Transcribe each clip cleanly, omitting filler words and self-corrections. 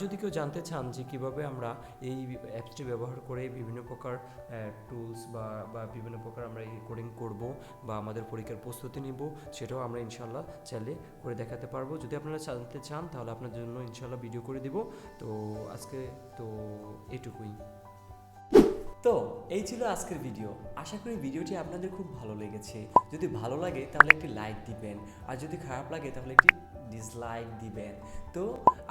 যদি কেউ জানতে চান যে কীভাবে আমরা এই অ্যাপসটি ব্যবহার করে বিভিন্ন প্রকার টুলস বা বিভিন্ন প্রকার আমরা এই কোডিং করব বা আমাদের পরীক্ষার প্রস্তুতি নিব, সেটাও আমরা ইনশাআল্লাহ চাইলে করে দেখাতে পারবো। যদি আপনারা জানতে চান তাহলে আপনার জন্য ইনশাআল্লাহ ভিডিও করে দিব। তো আজকে তো এইটুকুই। তো এই ছিল আজকের ভিডিও। আশা করি ভিডিওটি আপনাদের খুব ভালো লেগেছে। যদি ভালো লাগে তাহলে একটি লাইক দিবেন, আর যদি খারাপ লাগে তাহলে একটি ডিসলাইক দিবেন। তো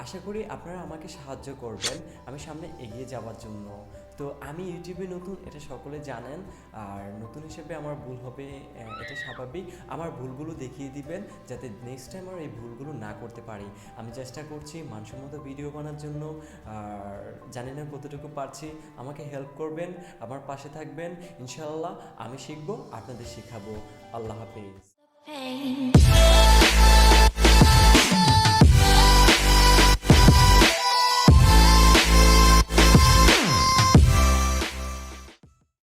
আশা করি আপনারা আমাকে সাহায্য করবেন আমি সামনে এগিয়ে যাওয়ার জন্য। তো আমি ইউটিউবে নতুন, এটা সকলে জানেন, আর নতুন হিসেবে আমার ভুল হবে, এটা স্বাভাবিক। আমার ভুলগুলো দেখিয়ে দিবেন যাতে নেক্সট টাইম আর এই ভুলগুলো না করতে পারি। আমি চেষ্টা করছি মানসম্মত ভিডিও বানার জন্য, আর জানি না কতটুকু পারছি। আমাকে হেল্প করবেন, আমার পাশে থাকবেন। ইনশাআল্লাহ আমি শিখবো, আপনাদের শেখাবো। আল্লাহ হাফেজ।